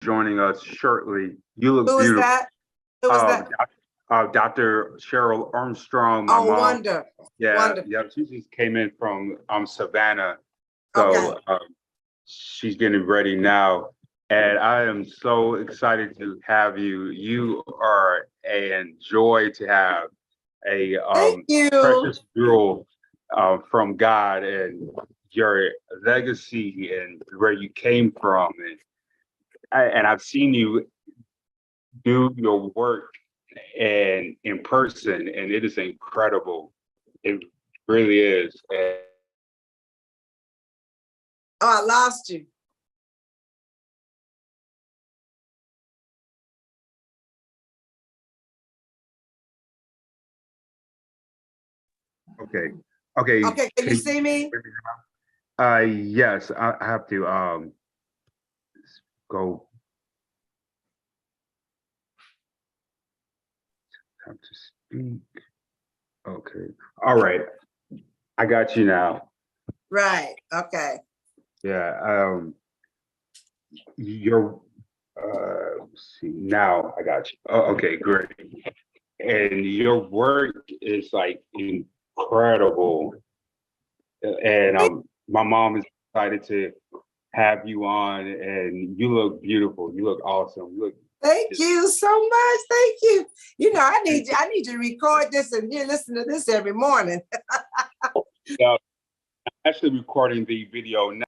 joining us shortly. You look Who was beautiful. that? Who was that? Dr. SHERYL Armstrong, my Oh, mom. wonderful. Yeah, Wonderful. yeah. She just came in from Savannah, Okay. so she's getting ready now, and I am so excited to have you. You are a joy to have, a Thank you. precious jewel from God, and your legacy and where you came from, and I've seen you do your work and in person, and it is incredible. It really is. And Oh, I lost you. okay, okay. Okay, can you see me? Yes, I have to go. Have to speak. Okay. All right. I got you now. Right. Okay. Yeah. You're. Let's see. Now I got you. Oh, okay. Great. And your work is like incredible. And my mom is excited to have you on, and you look beautiful. You look awesome. You look. Thank you so much. Thank you. You know, I need to record this and you listen to this every morning. Yeah, I'm actually recording the video now.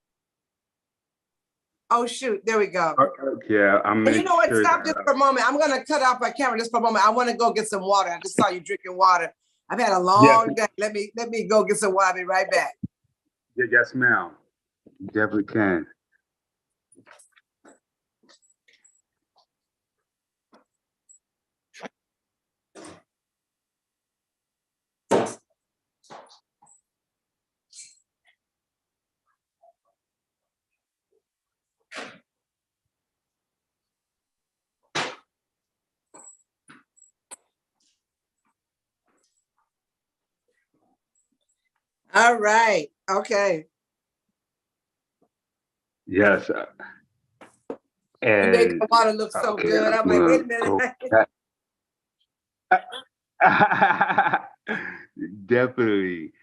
Oh shoot, there we go. Yeah, I'm. And you know what? Stop just for a moment. I'm gonna cut off my camera just for a moment. I want to go get some water. I just saw you drinking water. I've had a long day. Let me go get some water. Be right back. Yes, ma'am. You definitely can. All right. Okay. Yes. You make And the water look so good. I'm like, wait a minute. Definitely.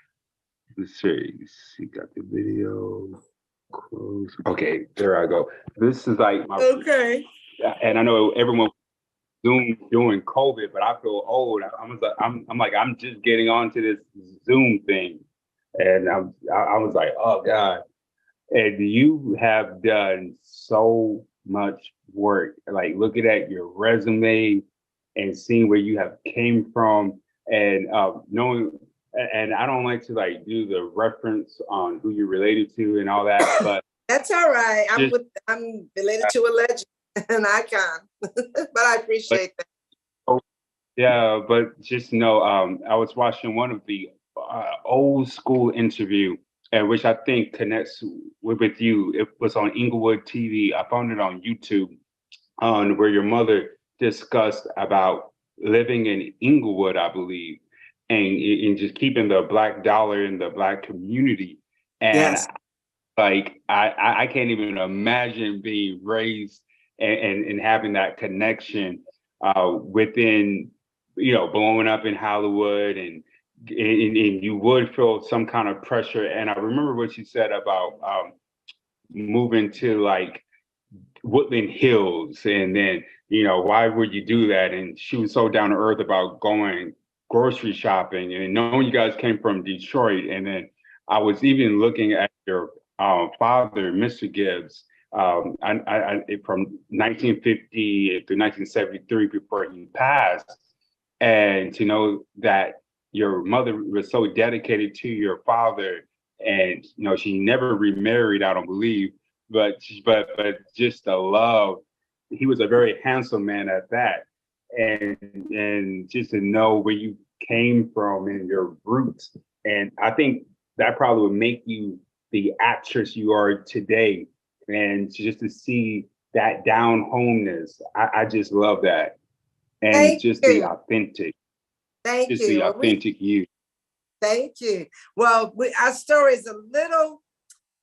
Let's see. Got the video close. Okay, there I go. This is like my. Okay. And I know everyone Zoom during COVID, but I feel old. I'm just getting onto this Zoom thing, and I was like, oh God. And you have done so much work, like looking at your resume and seeing where you have came from, and knowing. And I don't like to like do the reference on who you're related to and all that, but that's all right. I'm related to a legend, an icon, but I appreciate that. Oh, yeah, but just know, I was watching one of the old school interview, and which I think connects with you. It was on Inglewood TV. I found it on YouTube, on where your mother discussed about living in Inglewood, I believe, and just keeping the Black dollar in the Black community. And Yes. like I can't even imagine being raised and having that connection within, blowing up in Hollywood, and you would feel some kind of pressure. And I remember what you said about moving to like Woodland Hills, and then why would you do that? And she was so down to earth about going grocery shopping, and knowing you guys came from Detroit. And then I was even looking at your father, Mr. Gibbs, from 1950 to 1973 before he passed, and to know that your mother was so dedicated to your father, and she never remarried, I don't believe, but just the love. He was a very handsome man at that, and just to know where you came from and your roots, and I think that probably would make you the actress you are today, and just to see that down homeness, I just love that, and Thank just you. the authentic, Thank just you. the authentic you. Thank you. Well, our story is a little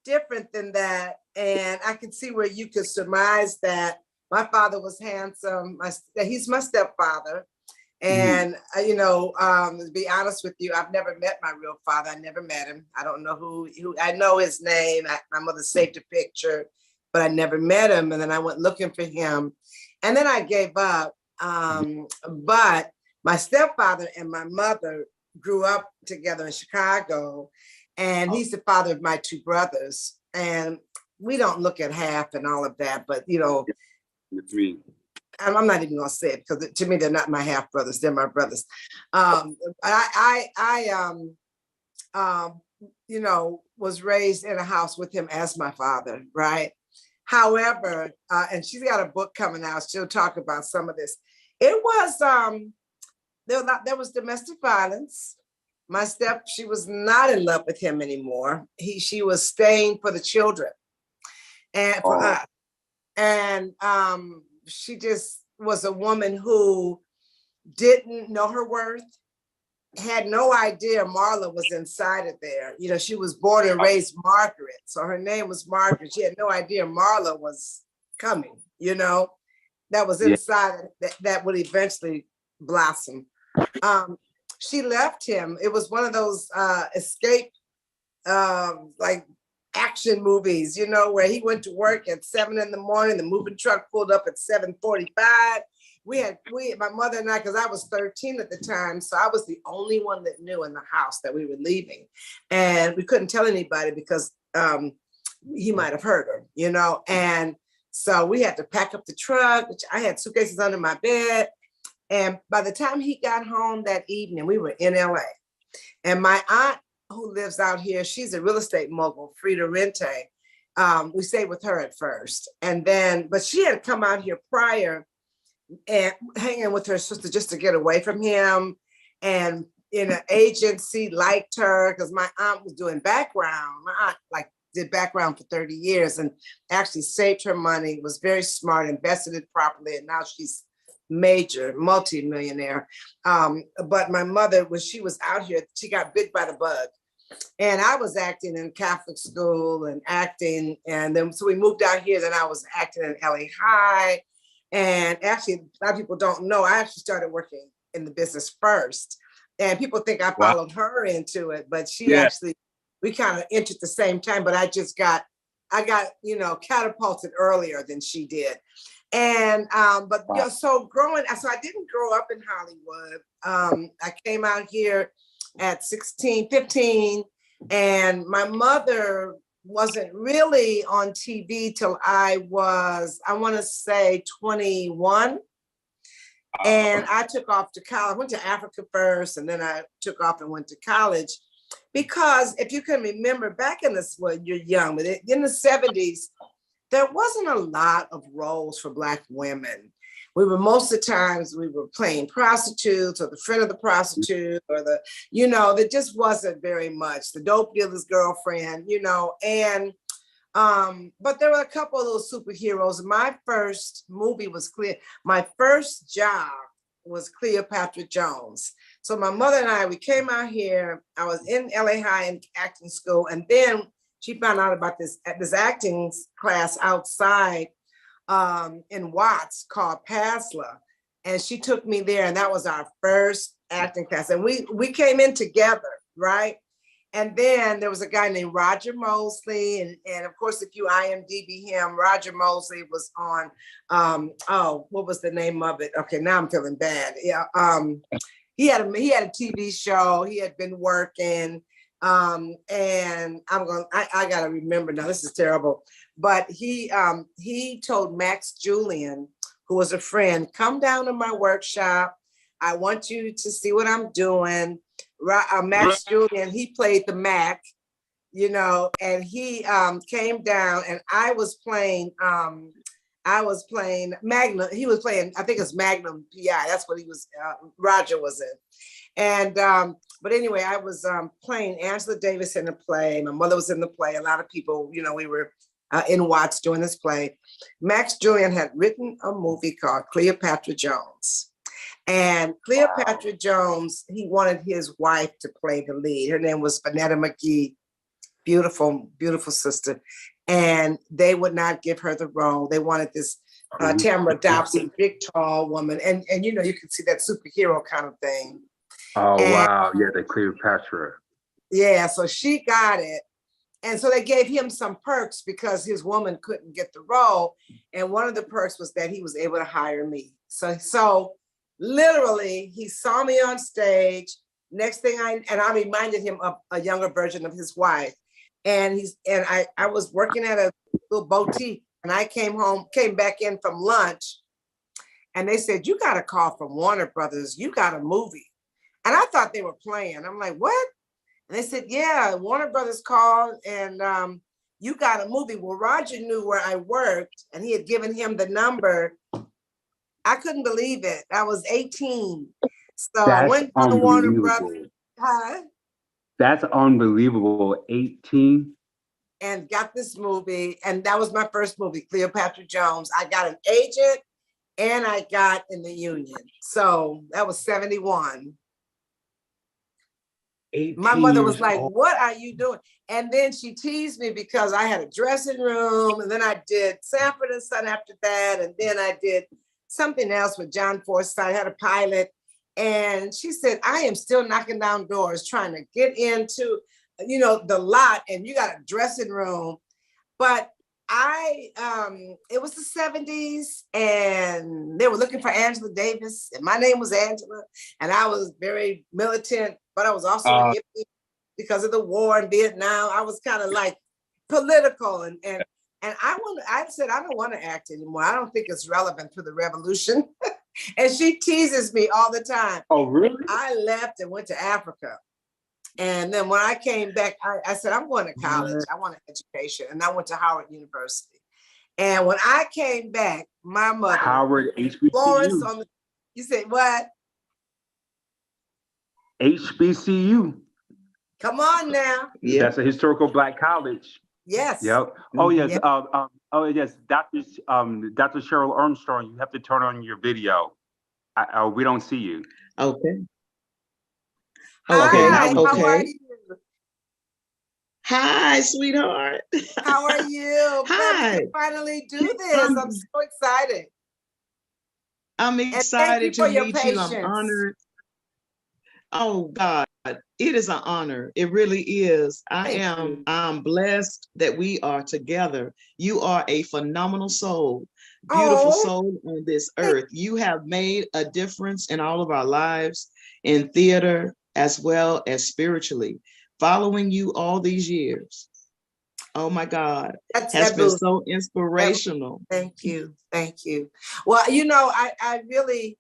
different than that, and I can see where you could surmise that. My father was handsome. He's my stepfather. And, to be honest with you, I've never met my real father. I never met him. I don't know who I know his name. My mother saved a picture, but I never met him. And then I went looking for him. And then I gave up. But my stepfather and my mother grew up together in Chicago. And he's the father of my two brothers. And we don't look at half and all of that, but It's me. I'm not even gonna say it because to me they're not my half brothers; they're my brothers. Was raised in a house with him as my father, right? However, and she's got a book coming out. She'll talk about some of this. It was there was domestic violence. She was not in love with him anymore. She was staying for the children and for us. And she just was a woman who didn't know her worth, had no idea Marla was inside of there. She was born and raised Margaret. So her name was Margaret. She had no idea Marla was coming, that was inside that would eventually blossom. She left him. It was one of those escape, like action movies, where he went to work at 7 a.m. The moving truck pulled up at 7:45. My mother and I, because I was 13 at the time, so I was the only one that knew in the house that we were leaving. And we couldn't tell anybody because he might have heard her, and so we had to pack up the truck, which I had suitcases under my bed. And by the time he got home that evening, we were in LA. And my aunt, who lives out here, she's a real estate mogul, Frida Rente. We stayed with her at first. But she had come out here prior and hanging with her sister just to get away from him. And in an agency liked her because my aunt was doing background. My aunt did background for 30 years and actually saved her money, was very smart, invested it properly. And now she's major multi-millionaire. But my mother, when she was out here, she got bit by the bug. And I was acting in Catholic school and acting. And then, so we moved out here, then I was acting in LA High. And actually, a lot of people don't know, I actually started working in the business first. And people think I followed her into it, but we kind of entered the same time, but I got, catapulted earlier than she did. And, so I didn't grow up in Hollywood. I came out here at 16, 15, and my mother wasn't really on TV till I want to say 21. And I took off to college. I went to Africa first, and then I took off and went to college. Because if you can remember back in you're young, but in the 70s, there wasn't a lot of roles for Black women. Most of the times we were playing prostitutes or the friend of the prostitute or there just wasn't very much. The dope dealer's girlfriend, and but there were a couple of those superheroes. My first movie was my first job was Cleopatra Jones. So my mother and I, we came out here. I was in LA High in acting school, and then she found out about this acting class outside in Watts called Pasla, and she took me there, and that was our first acting class. And we came in together, right? And then there was a guy named Roger Mosley, and of course, if you IMDb him, Roger Mosley was on what was the name of it? Okay, now I'm feeling bad. Yeah, he had a TV show. He had been working. And I gotta remember now, this is terrible, but he told Max Julian, who was a friend, come down to my workshop. I want you to see what I'm doing. Max Julian, he played the Mac, and he came down, and I was playing Magnum. He was playing, I think it's Magnum PI. That's what he was, Roger was in. And, but anyway, I was playing Angela Davis in the play. My mother was in the play. A lot of people, we were in Watts doing this play. Max Julian had written a movie called Cleopatra Jones. And Cleopatra Jones, he wanted his wife to play the lead. Her name was Vanetta McGee, beautiful, beautiful sister. And they would not give her the role. They wanted this Tamara Dobson, big tall woman, and you know, you can see that superhero kind of thing. Oh And wow, yeah, the Cleopatra. yeah, so she got it. And so they gave him some perks because his woman couldn't get the role. And one of the perks was that he was able to hire me. So literally he saw me on stage. Next thing I reminded him of a younger version of his wife. And I was working at a little boutique, and I came back in from lunch, and they said, "You got a call from Warner Brothers. You got a movie." And I thought they were playing. I'm like, "What?" And they said, "Yeah, Warner Brothers called, and you got a movie." Well, Roger knew where I worked, and he had given him the number. I couldn't believe it. I was 18. So I went to the Warner Brothers. Huh? That's unbelievable. 18. And got this movie. And that was my first movie, Cleopatra Jones. I got an agent and I got in the union. So that was 71. My mother was like, "What are you doing?" And then she teased me because I had a dressing room, and then I did Sanford and Son after that. And then I did something else with John Forsythe. I had a pilot. And she said, "I am still knocking down doors trying to get into, you know, the lot, and you got a dressing room." But it was the 70s, and they were looking for Angela Davis, and my name was Angela, and I was very militant, but I was also a hippie because of the war in Vietnam. I was kind of like political, and I said, "I don't want to act anymore. I don't think it's relevant to the revolution." And she teases me all the time. Oh, really? I left and went to Africa. And then when I came back, I said, "I'm going to college. I want an education." And I went to Howard University. And when I came back, my mother, Howard Florence HBCU. You said what? HBCU. Come on now. Yeah. That's a historical Black college. Yes. Yep. Oh yes. Yep. Oh yes. Dr. SHERYL Armstrong, you have to turn on your video. We don't see you. Okay. Hi, okay. How are you? Hi, sweetheart. How are you? Hi. We can finally do this. I'm so excited. I'm excited to meet you. I'm patience. honored. Oh God, it is an honor. It really is. I'm blessed that we are together. You are a phenomenal soul, beautiful soul on this earth. You have made a difference in all of our lives, in theater as well as spiritually. Following you all these years. Oh my God, has been so inspirational. Thank you. Thank you. Well, you know, I really,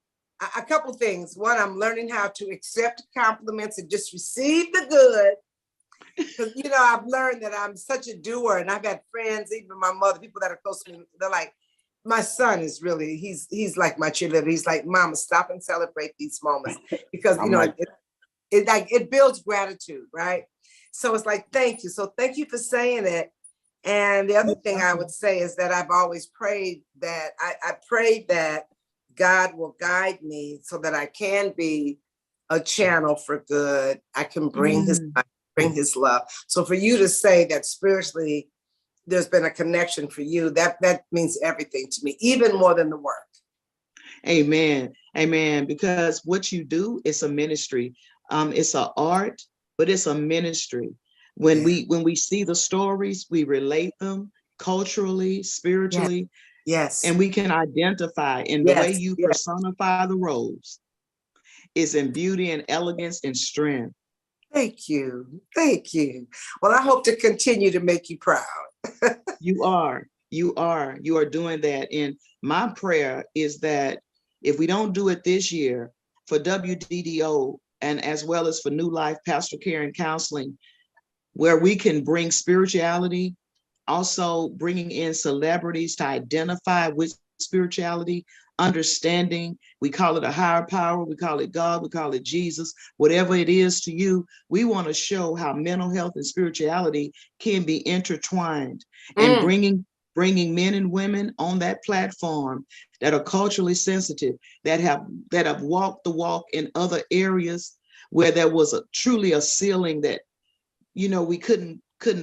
a couple things. One, I'm learning how to accept compliments and just receive the good. Because, you know, I've learned that I'm such a doer, and I've had friends, even my mother, people that are close to me, they're like, my son is really, he's like my cheerleader. He's like, "Mama, stop and celebrate these moments." Because, you know, it builds gratitude, right? So it's like, thank you. So thank you for saying it. And the other thing I would say is that I've always prayed that I prayed that God will guide me so that I can be a channel for good. I can bring his love. So for you to say that spiritually there's been a connection for you, that means everything to me, even more than the work. Amen. Amen. Because what you do is a ministry. It's an art, but it's a ministry. When we see the stories, we relate them culturally, spiritually. Yes. And we can identify in the way you personify the roles is in beauty and elegance and strength. Thank you. Thank you. Well, I hope to continue to make you proud. You are doing that. And my prayer is that if we don't do it this year for WDDO, and as well as for New Life Pastoral Care and Counseling, where we can bring spirituality, also bringing in celebrities to identify with spirituality, understanding, we call it a higher power, we call it God, we call it Jesus, whatever it is to you, we want to show how mental health and spirituality can be intertwined, and bringing men and women on that platform that are culturally sensitive, that have walked the walk in other areas where there was truly a ceiling that, you know, we couldn't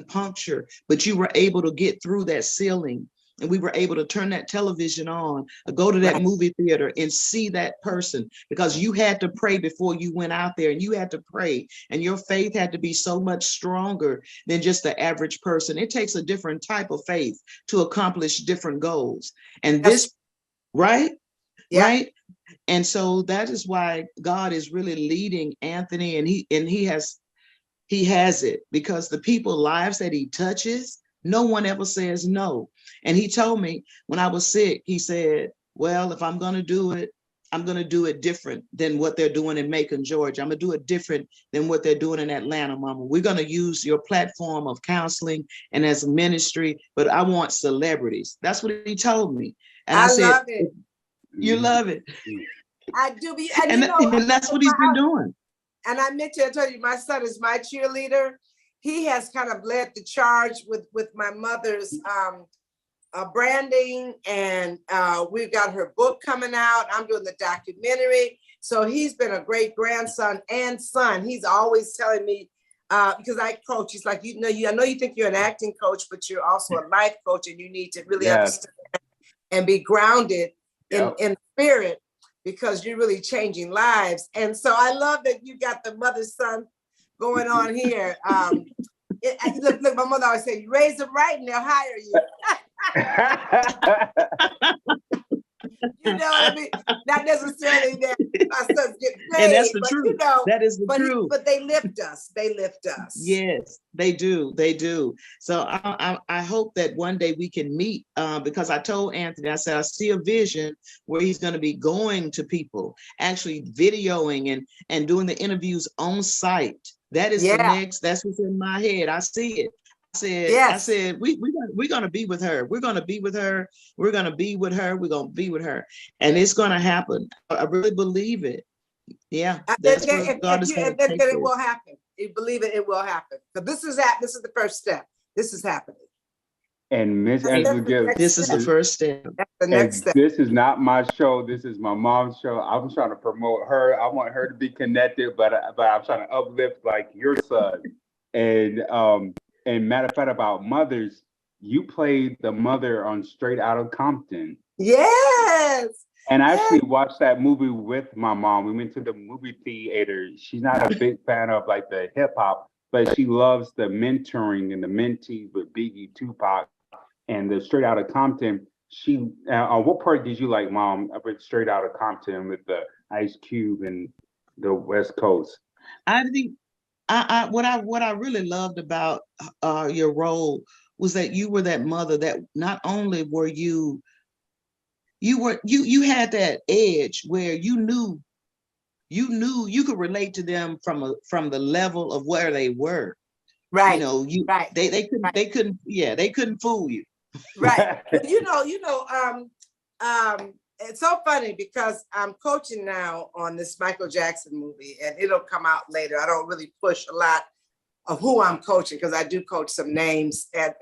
puncture, but you were able to get through that ceiling and we were able to turn that television on, go to that movie theater and see that person, because you had to pray before you went out there, and you had to pray, and your faith had to be so much stronger than just the average person. It takes a different type of faith to accomplish different goals. And this, right? Yeah. Right? And so that is why God is really leading Anthony, and he has it, because the people's lives that he touches, no one ever says no. And he told me when I was sick, he said, well, if I'm going to do it, I'm going to do it different than what they're doing in Macon, Georgia. I'm going to do it different than what they're doing in Atlanta, Mama. We're going to use your platform of counseling and as a ministry, but I want celebrities. That's what he told me. And I said, love it. You love it. I do. And that's what he's been doing. And I meant to tell you, my son is my cheerleader. He has kind of led the charge with my mother's branding, and we've got her book coming out. I'm doing the documentary. So he's been a great grandson and son. He's always telling me, because I coach, he's like, I know you think you're an acting coach, but you're also a life coach, and you need to really understand and be grounded in spirit, because you're really changing lives. And so I love that you got the mother-son going on here. Look, my mother always said, you raise them right and they'll hire you. You know what I mean? Not necessarily that my sons get paid, and that's the but truth. You know, that is the truth. But they lift us. They lift us. Yes, they do. They do. So I hope that one day we can meet, because I told Anthony, I said, I see a vision where he's going to be going to people, actually videoing and doing the interviews on site. That is the next, that's what's in my head. I see it. I said, we're going to be with her. We're going to be with her. We're going to be with her. We're going to be with her. And it's going to happen. I really believe it. Yeah. That's what God is going to take. It will happen. You believe it, it will happen. So this is the first step. This is happening. And Miss Angela Gibbs, this is the first step. That's the next step. This is not my show. This is my mom's show. I'm trying to promote her. I want her to be connected, but I'm trying to uplift like your son. And matter of fact, about mothers, you played the mother on Straight Outta Compton. Yes. And I actually watched that movie with my mom. We went to the movie theater. She's not a big fan of like the hip hop, but she loves the mentoring and the mentees with Biggie, Tupac, and the Straight Outta Compton. She, what part did you like, Mom, with Straight Outta Compton with the Ice Cube and the West Coast? I think what I really loved about your role was that you were that mother that not only were you had that edge where you knew you could relate to them from the level of where they were. Right. You know, they couldn't fool you. Right. It's so funny because I'm coaching now on this Michael Jackson movie, and it'll come out later. I don't really push a lot of who I'm coaching because I do coach some names, and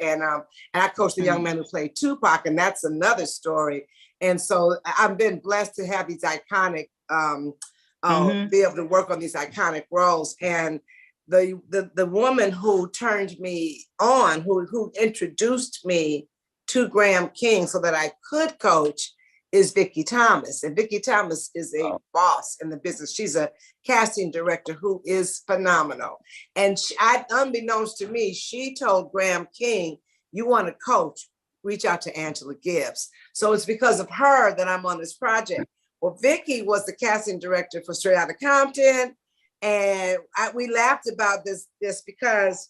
I coach the young man who played Tupac, and that's another story. And so I've been blessed to have these iconic, be able to work on these iconic roles. And the woman who turned me on, who introduced me to Graham King so that I could coach, is Vicki Thomas. And Vicki Thomas is a boss in the business. She's a casting director who is phenomenal. And unbeknownst to me, she told Graham King, you want to coach, reach out to Angela Gibbs. So it's because of her that I'm on this project. Well, Vicki was the casting director for Straight Outta Compton. And we laughed about this because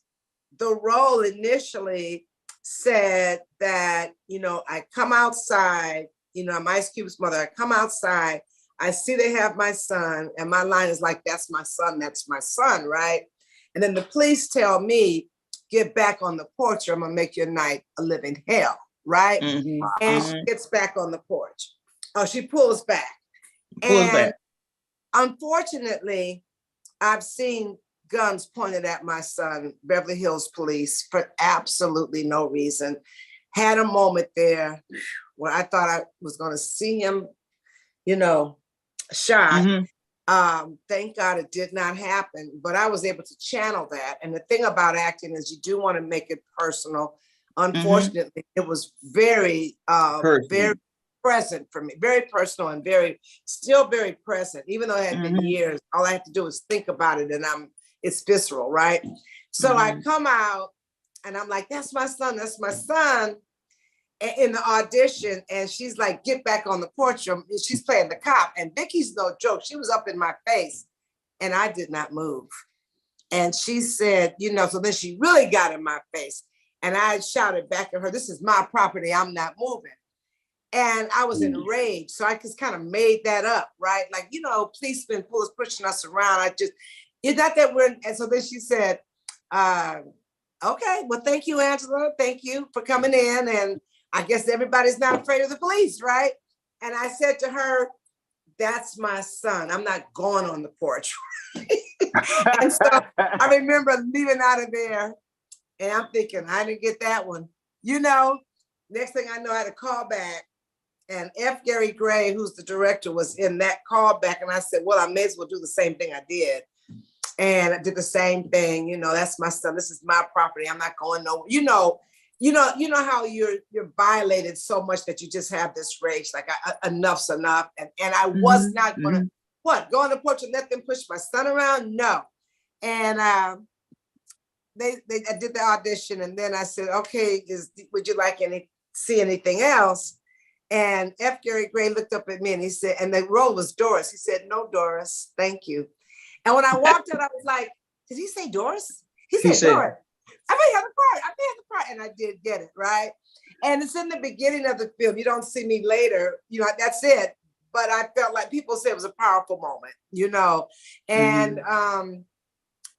the role initially said that, I come outside, I'm Ice Cube's mother. I come outside, I see they have my son, and my line is like, that's my son, right? And then the police tell me, get back on the porch or I'm gonna make your night a living hell, right? And she gets back on the porch. Oh, she pulls back. Unfortunately, I've seen guns pointed at my son, Beverly Hills police, for absolutely no reason. Had a moment there where I thought I was going to see him, shot. Thank God it did not happen, but I was able to channel that. And the thing about acting is you do want to make it personal. Unfortunately, it was very, very present for me, very personal and still very present. Even though it had been years, all I have to do is think about it, and it's visceral, right? So I come out, and I'm like, that's my son, that's my son. In the audition, and she's like, get back on the porch. She's playing the cop, and Vicky's no joke. She was up in my face, and I did not move. And she said, so then she really got in my face. And I shouted back at her, this is my property, I'm not moving. And I was enraged. So I just kind of made that up, right? Like, policemen pushing us around. It's not that and so then she said, okay, well, thank you, Angela. Thank you for coming in. And I guess everybody's not afraid of the police, right? And I said to her, that's my son. I'm not going on the porch. And so I remember leaving out of there, and I'm thinking, I didn't get that one. Next thing I know, I had a call back, and F. Gary Gray, who's the director, was in that call back. And I said, well, I may as well do the same thing I did. And I did the same thing. That's my son. This is my property. I'm not going nowhere. You know how you're violated so much that you just have this rage, like enough's enough. And I was not gonna go on the porch and let them push my son around? No. And I did the audition, and then I said, okay, would you like see anything else? And F. Gary Gray looked up at me and he said, and the role was Doris. He said, no, Doris, thank you. And when I walked out, I was like, did he say Doris? He said Doris. I may have the part. And I did get it, right? And it's in the beginning of the film. You don't see me later, that's it. But I felt like people said it was a powerful moment, And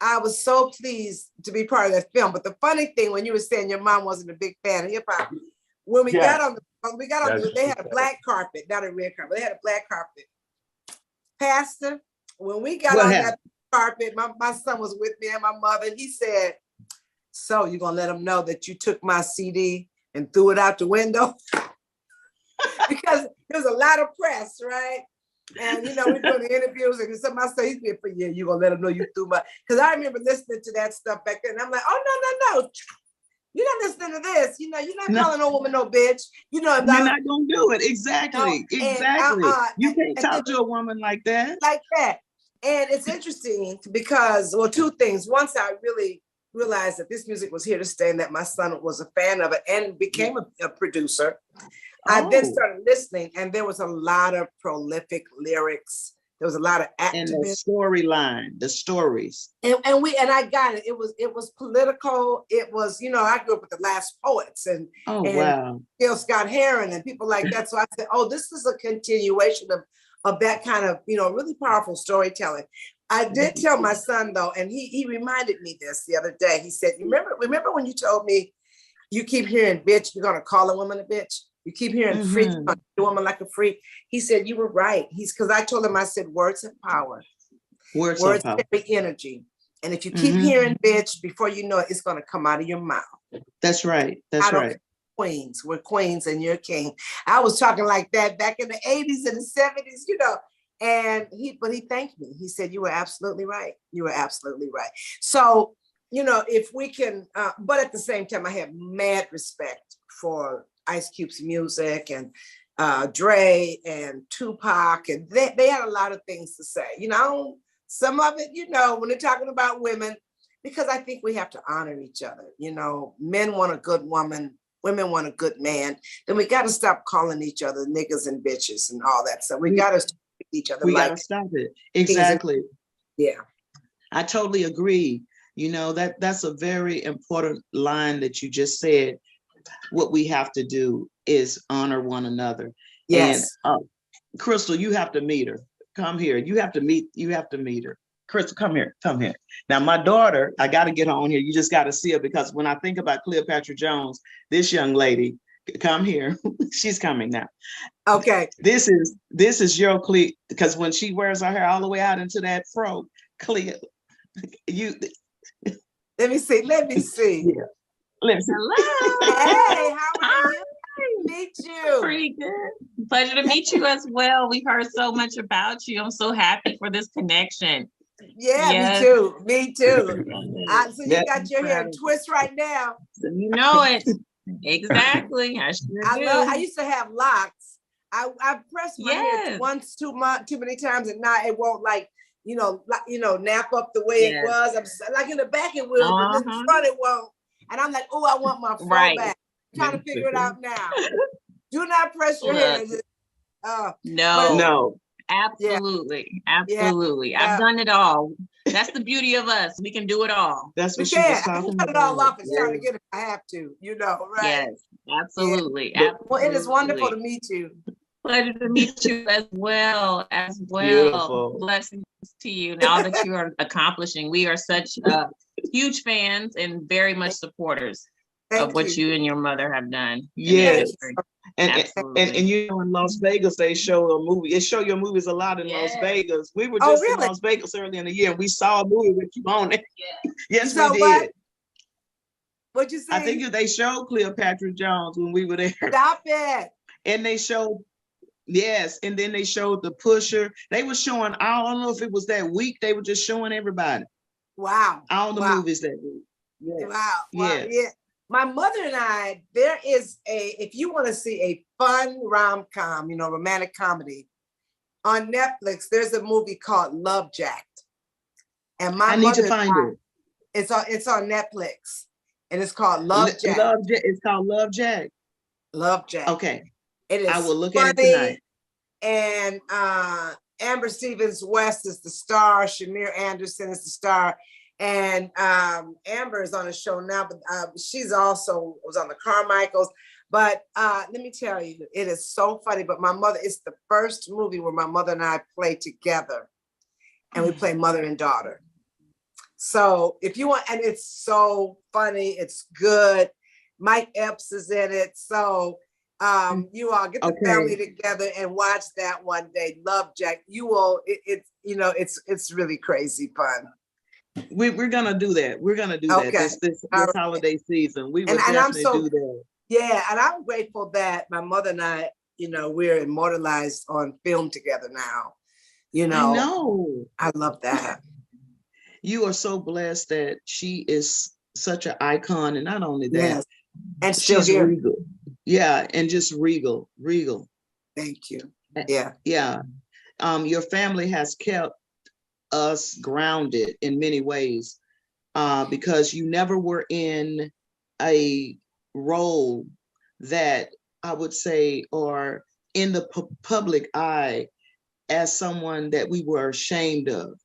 I was so pleased to be part of that film. But the funny thing, when you were saying your mom wasn't a big fan of hip hop, when we got on they had a black carpet, not a red carpet. They had a black carpet. Pastor, when we got that carpet, my son was with me and my mother. And he said, so you're going to let them know that you took my CD and threw it out the window? Because there was a lot of press, right? And, we're doing the interviews, and somebody said, he's been for a year, you're going to let them know you threw my, because I remember listening to that stuff back then. And I'm like, oh, no. You're not listening to this. You're not calling no woman no bitch. You're not going to do it. Exactly. Exactly. You can't talk to a woman like that. Like that. And it's interesting because, well, two things. Once I really realized that this music was here to stay and that my son was a fan of it and became a producer, I then started listening, and there was a lot of prolific lyrics. There was a lot of activism. And the storyline, the stories. And I got it. It was political. It was, I grew up with the Last Poets and Gil Scott Heron and people like that. So I said, this is a continuation of that kind of, really powerful storytelling. I did tell my son though, and he reminded me this the other day. He said, remember when you told me you keep hearing bitch, you're gonna call a woman a bitch? You keep hearing freak, you're gonna treat a woman like a freak. He said, you were right. Because I told him, I said, words have power. Words carry energy. And if you keep hearing bitch, before you know it, it's gonna come out of your mouth. That's right. That's right. Queens, we're queens and you're king. I was talking like that back in the 80s and the 70s, And he thanked me. He said, you were absolutely right. You were absolutely right. So, if we can, but at the same time, I have mad respect for Ice Cube's music and Dre and Tupac. And they had a lot of things to say. Some of it, when they're talking about women, because I think we have to honor each other. Men want a good woman. Women want a good man. Then we got to stop calling each other niggas and bitches and all that stuff. We got to each other. We gotta stop it. Exactly. Yeah. I totally agree. That's a very important line that you just said. What we have to do is honor one another. Yes. And Crystal, you have to meet her. Come here. You have to meet her. Crystal, come here. Now, my daughter, I got to get her on here. You just got to see her, because when I think about Cleopatra Jones, this young lady, come here. She's coming now. Okay. This is your Cleo, because when she wears her hair all the way out into that fro, Cleo, Let me see. Yeah. Hello. Hey, how are you? Meet you. Pretty good. Pleasure to meet you as well. We've heard so much about you. I'm so happy for this connection. Yeah, yes. Me too. So you got your hair in twist right now. You know it. Exactly. I sure do. I used to have locks. I pressed my hair Yes. once too many times, and now it won't nap up the way it Yes. was. I'm like in the back it will, but in the front it won't. And I'm like, oh, I want my fro Right. back. I'm trying to figure it out now. Do not press your Look. hair. No. Absolutely. Absolutely. I've done it all. That's the beauty of us. We can do it all. That's what You she was can. I talking can cut it about. all off and start again if I have to, right? Yes, absolutely. Yeah. Absolutely. Well, it is wonderful to meet you. Pleasure to meet you as well. Beautiful. Blessings to you and all that you are accomplishing. We are such huge fans and very much supporters of what you and your mother have done. Yes. And Absolutely. in Las Vegas, they show a movie. They show your movies a lot in Las Vegas. We were just in Las Vegas early in the year, and we saw a movie with you on it. Yes, we did. What'd you say? I think they showed Cleopatra Jones when we were there. Stop it. And they showed, and then they showed The Pusher. They were showing, I don't know if it was that week, they were just showing everybody. Wow. All the movies that week. Yes. Wow. Yeah. My mother and I, there is if you want to see a fun rom-com, romantic comedy, on Netflix, there's a movie called Love Jacked. And I need to find it. It's on Netflix. And it's called Love Jack. It's called Love Jack. Love Jack. Okay. It is. I will look at it tonight. And Amber Stevens West is the star. Shamir Anderson is the star. And Amber is on the show now, but she's also was on the Carmichaels. But let me tell you, it is so funny. But my mother, it's the first movie where my mother and I play together, and we play mother and daughter. So if you want, and it's so funny, it's good. Mike Epps is in it. So you all get the family together and watch that one day. Love Jack. You will, it's really crazy fun. We're gonna do that. We're gonna do that this holiday season. We will definitely do that. Yeah, and I'm grateful that my mother and I, we're immortalized on film together now. I know. I love that. You are so blessed that she is such an icon, and not only that, and still here. Regal. Yeah, and just regal. Thank you. Yeah. Yeah. Your family has kept us grounded in many ways because you never were in a role that I would say or in the public eye as someone that we were ashamed of.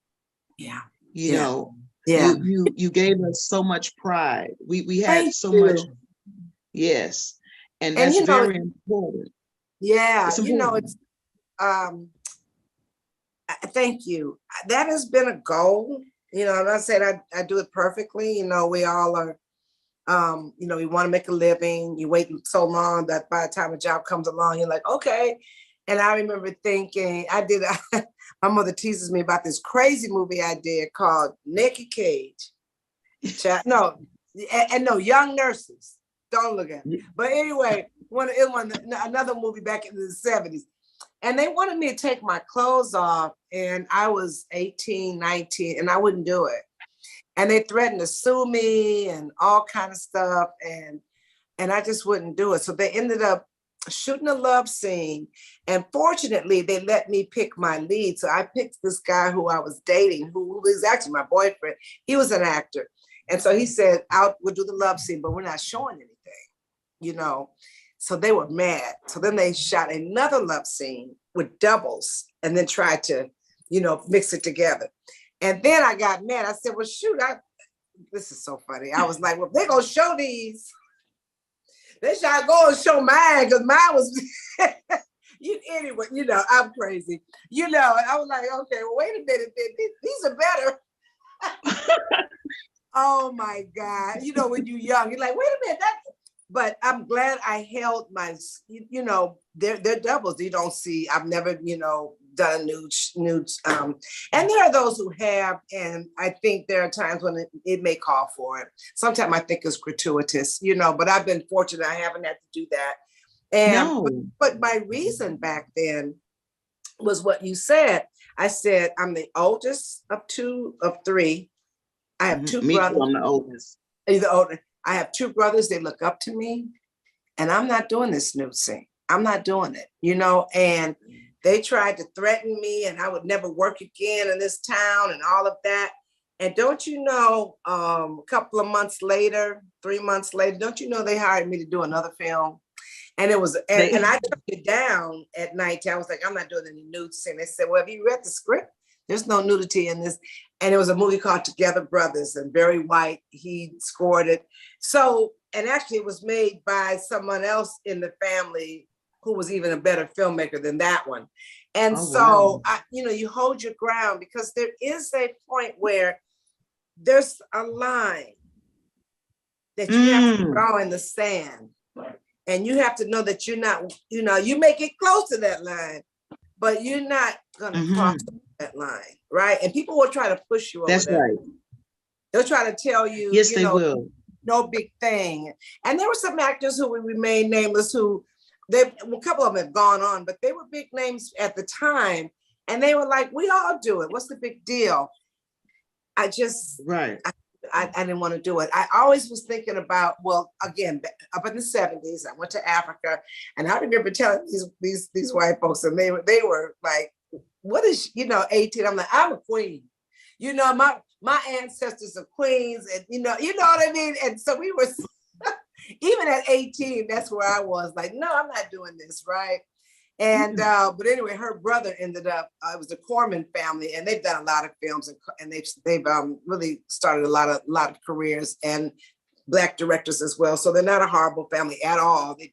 Yeah. You gave us so much pride. We had so much. Yes. And that's very important. Yeah. Thank you. That has been a goal. I'm not saying I do it perfectly. We all are, we want to make a living. You wait so long that by the time a job comes along, you're like, okay. And I remember thinking, my mother teases me about this crazy movie I did called Naked Cage. Young Nurses. Don't look at it. But anyway, another movie back in the 70s. And they wanted me to take my clothes off, and I was 18, 19, and I wouldn't do it. And they threatened to sue me and all kind of stuff, and I just wouldn't do it. So they ended up shooting a love scene, and fortunately, they let me pick my lead. So I picked this guy who I was dating, who was actually my boyfriend. He was an actor, and so he said, "We'll do the love scene, but we're not showing anything," So they were mad. So then they shot another love scene with doubles and then tried to, mix it together. And then I got mad. I said, well, shoot, this is so funny. I was like, well, they're going to show these. They should go and show mine because mine was, anyway, I'm crazy. And I was like, okay, well, wait a minute. These are better. Oh my God. When you're young, you're like, wait a minute. But I'm glad I held my, they're doubles. You don't see, I've never, done nudes. And there are those who have, and I think there are times when it may call for it. Sometimes I think it's gratuitous, but I've been fortunate I haven't had to do that. And but my reason back then was what you said. I said, I'm the oldest of three. I have two brothers. I'm the oldest. You're the oldest. I have two brothers. They look up to me. and I'm not doing this nude scene. I'm not doing it, you know, and they tried to threaten me and I would never work again in this town and all of that. And don't you know, a couple of months later, 3 months later, don't you know they hired me to do another film? And it was, and I took it down at night. I was like, I'm not doing any nude scene. They said, well, have you read the script? There's no nudity in this. And it was a movie called Together Brothers, and Barry White, he scored it. So, and actually it was made by someone else in the family who was even a better filmmaker than that one. And so, wow. You know, you hold your ground, because there is a point where there's a line that you have to draw in the sand. And you have to know that you're not, you know, you may get close to that line, but you're not gonna cross that line, right? And people will try to push you over. That's that. right. They'll try to tell you, yes, you they know, will. No big thing. And there were some actors who would remain nameless who, a couple of them have gone on, but they were big names at the time. And they were like, we all do it. What's the big deal? I just, I didn't want to do it. I always was thinking about, well, again, up in the 70s, I went to Africa, and I remember telling these white folks, and they were like, what is, you know, 18? I'm like, I'm a queen. You know, my ancestors are queens, and you know what I mean? And so we were, even at 18, that's where I was like, no, I'm not doing this, right? And but anyway, her brother ended up, it was the Corman family, and they've done a lot of films, and they've really started a lot of careers, and Black directors as well. So they're not a horrible family at all. They